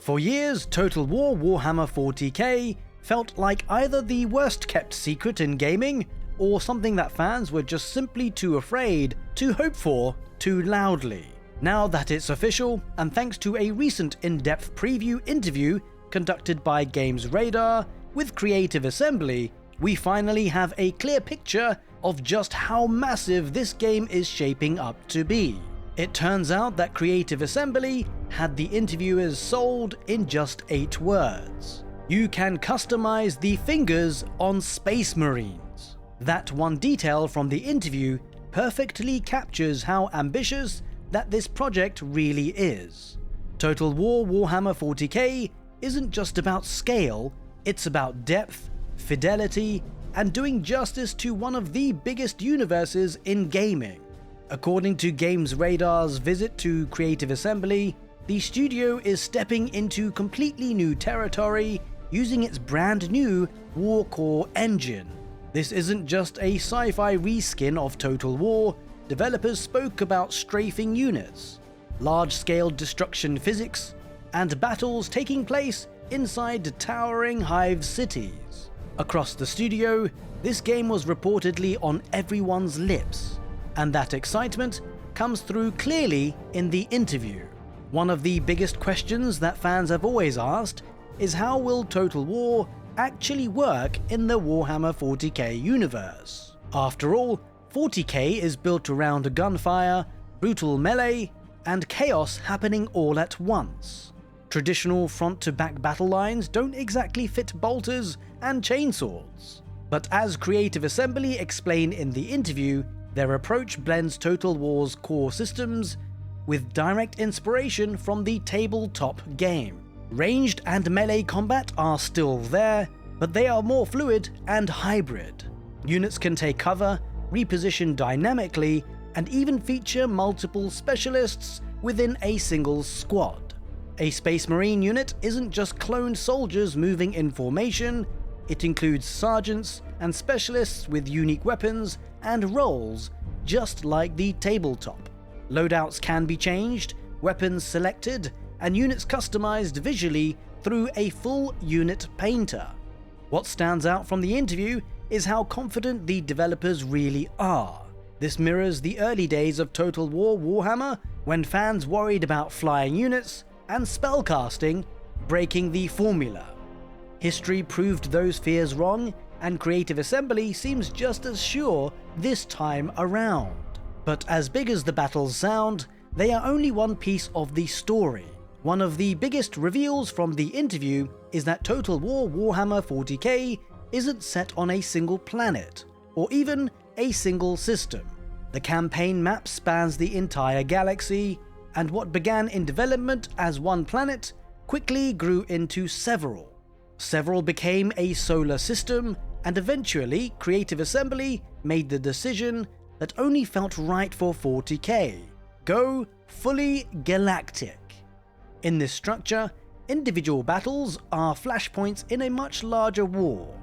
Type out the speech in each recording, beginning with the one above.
For years, Total War Warhammer 40K felt like either the worst kept secret in gaming, or something that fans were just simply too afraid to hope for too loudly. Now that it's official, and thanks to a recent in-depth preview interview conducted by GamesRadar with Creative Assembly, we finally have a clear picture of just how massive this game is shaping up to be. It turns out that Creative Assembly had the interviewers sold in just 8 words. You can customize the fingers on Space Marines. That one detail from the interview perfectly captures how ambitious that this project really is. Total War Warhammer 40K isn't just about scale, it's about depth, fidelity, and doing justice to one of the biggest universes in gaming. According to GamesRadar's visit to Creative Assembly, the studio is stepping into completely new territory using its brand new Warcore engine. This isn't just a sci-fi reskin of Total War. Developers spoke about strafing units, large-scale destruction physics, and battles taking place inside towering hive cities. Across the studio, this game was reportedly on everyone's lips, and that excitement comes through clearly in the interview. One of the biggest questions that fans have always asked is how will Total War actually work in the Warhammer 40K universe? After all, 40K is built around gunfire, brutal melee, and chaos happening all at once. Traditional front-to-back battle lines don't exactly fit bolters and chainswords. But as Creative Assembly explained in the interview, their approach blends Total War's core systems with direct inspiration from the tabletop game. Ranged and melee combat are still there, but they are more fluid and hybrid. Units can take cover, reposition dynamically, and even feature multiple specialists within a single squad. A Space Marine unit isn't just cloned soldiers moving in formation, it includes sergeants and specialists with unique weapons and roles, just like the tabletop. Loadouts can be changed, weapons selected, and units customized visually through a full unit painter. What stands out from the interview is how confident the developers really are. This mirrors the early days of Total War Warhammer, when fans worried about flying units and spellcasting breaking the formula. History proved those fears wrong, and Creative Assembly seems just as sure this time around. But as big as the battles sound, they are only one piece of the story. One of the biggest reveals from the interview is that Total War Warhammer 40K isn't set on a single planet, or even a single system. The campaign map spans the entire galaxy, and what began in development as one planet quickly grew into several. Several became a solar system, and eventually Creative Assembly made the decision that only felt right for 40K: go fully galactic. In this structure, individual battles are flashpoints in a much larger war.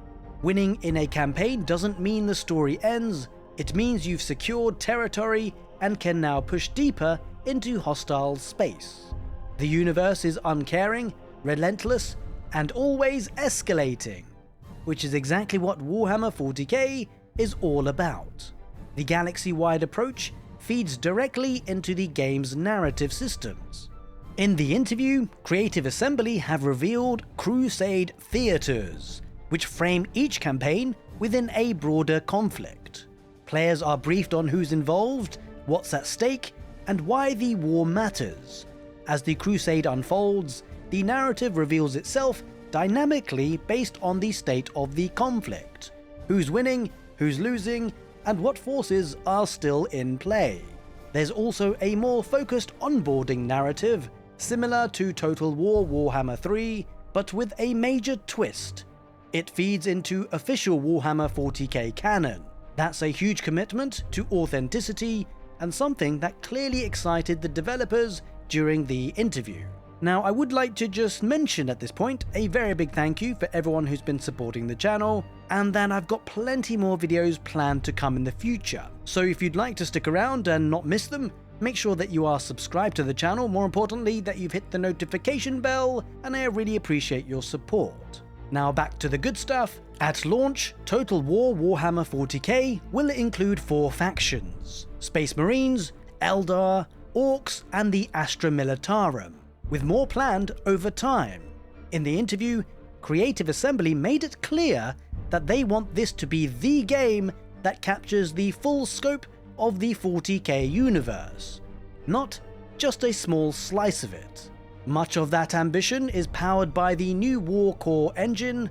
Winning in a campaign doesn't mean the story ends, it means you've secured territory and can now push deeper into hostile space. The universe is uncaring, relentless, and always escalating, which is exactly what Warhammer 40K is all about. The galaxy-wide approach feeds directly into the game's narrative systems. In the interview, Creative Assembly have revealed Crusade theaters, which frame each campaign within a broader conflict. Players are briefed on who's involved, what's at stake, and why the war matters. As the Crusade unfolds, the narrative reveals itself dynamically based on the state of the conflict, who's winning, who's losing, and what forces are still in play. There's also a more focused onboarding narrative, similar to Total War Warhammer 3, but with a major twist. It feeds into official Warhammer 40K canon. That's a huge commitment to authenticity, and something that clearly excited the developers during the interview. Now, I would like to just mention at this point a very big thank you for everyone who's been supporting the channel, and then I've got plenty more videos planned to come in the future. So if you'd like to stick around and not miss them, Make sure that you are subscribed to the channel, more importantly that you've hit the notification bell, and I really appreciate your support. Now back to the good stuff. At launch, Total War Warhammer 40K will include 4 factions: Space Marines, Eldar, Orcs, and the Astra Militarum, with more planned over time. In the interview, Creative Assembly made it clear that they want this to be the game that captures the full scope of the 40K universe, not just a small slice of it. Much of that ambition is powered by the new Warcore engine,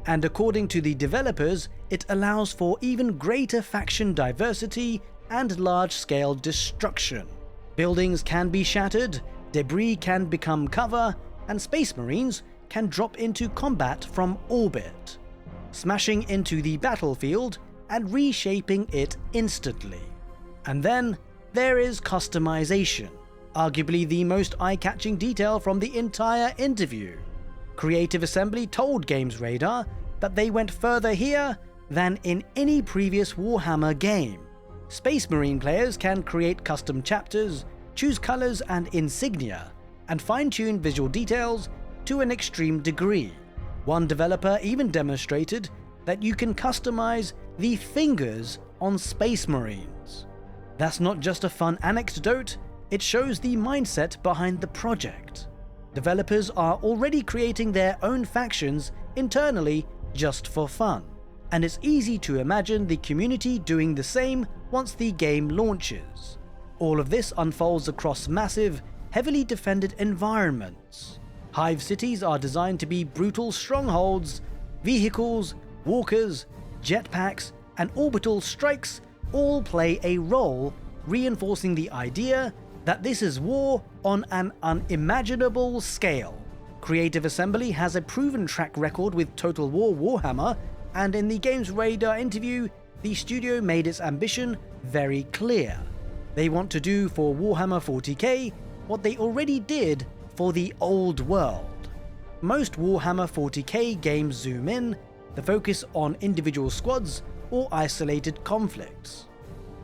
and according to the developers, it allows for even greater faction diversity and large-scale destruction. Buildings can be shattered, debris can become cover, and Space Marines can drop into combat from orbit, smashing into the battlefield and reshaping it instantly. And then there is customization, arguably the most eye-catching detail from the entire interview. Creative Assembly told GamesRadar that they went further here than in any previous Warhammer game. Space Marine players can create custom chapters, choose colors and insignia, and fine-tune visual details to an extreme degree. One developer even demonstrated that you can customize the fingers on Space Marines. That's not just a fun anecdote, it shows the mindset behind the project. Developers are already creating their own factions internally just for fun, and it's easy to imagine the community doing the same once the game launches. All of this unfolds across massive, heavily defended environments. Hive cities are designed to be brutal strongholds. Vehicles, walkers, jetpacks, and orbital strikes all play a role, reinforcing the idea that this is war on an unimaginable scale. Creative Assembly has a proven track record with Total War Warhammer, and in the GamesRadar interview, the studio made its ambition very clear. They want to do for Warhammer 40K what they already did for the old world. Most Warhammer 40K games zoom in, the focus on individual squads or isolated conflicts.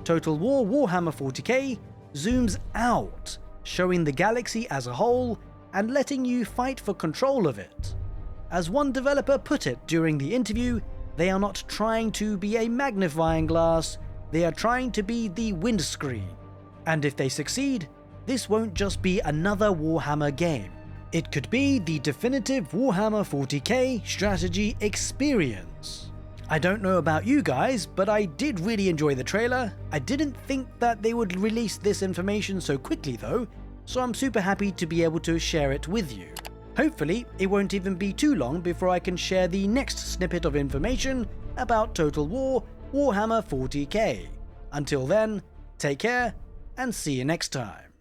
Total War Warhammer 40K zooms out, showing the galaxy as a whole and letting you fight for control of it. As one developer put it during the interview, they are not trying to be a magnifying glass, they are trying to be the windscreen. And if they succeed, this won't just be another Warhammer game. It could be the definitive Warhammer 40K strategy experience. I don't know about you guys, but I did really enjoy the trailer. I didn't think that they would release this information so quickly though, so I'm super happy to be able to share it with you. Hopefully, it won't even be too long before I can share the next snippet of information about Total War Warhammer 40K. Until then, take care and see you next time.